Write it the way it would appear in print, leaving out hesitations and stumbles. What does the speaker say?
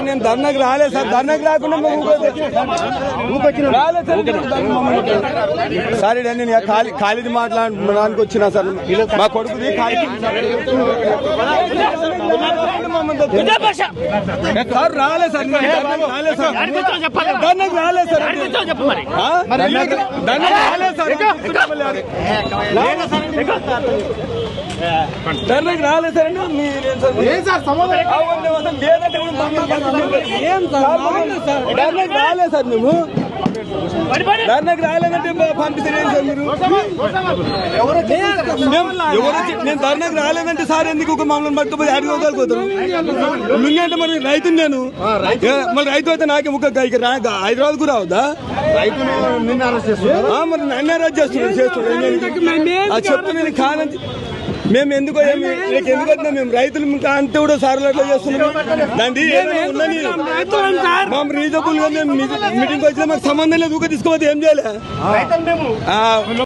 నేను ధర్నాకి రాలేదు సార్. ధర్నాకి రాకుండా సార్ నేను ఖాళీది మాట్లాడడానికి వచ్చినా సార్. మా కొడుకుది సార్ రాలేదు సార్. రాలేదు సార్. ధర్నాకి రాలేదు సార్. ధర్నాకి రాలేదు సార్. ధర్నాకి రాలేదు సార్. మేము ధర్నాకి రాలేదంటే పంపిస్తలేదు సార్ మీరు. నేను ధర్నాకి రాలేదంటే సార్ ఎందుకు ఒక మమ్మల్ని పట్టుకుపోయి అడిగి వదలిపోతారు. ముందంటే మరి రైతుని నేను మరి రైతు అయితే నాకే ముక్క హైదరాబాద్ కూడా రావద్దా? మరి నన్ను అరెస్ట్ చేస్తున్నాడు. చెప్తున్నాను కాదని మేము ఎందుకు వచ్చినా మేము రైతులు ఇంకా అంతే కూడా సార్లు అట్లా చేస్తున్నాం. దాన్ని ఉన్నది మేము రీజనబుల్ గా మేము మీటింగ్ వచ్చినా మాకు సంబంధం లేదు. ఊక తీసుకోవద్దు ఏం చేయాలి.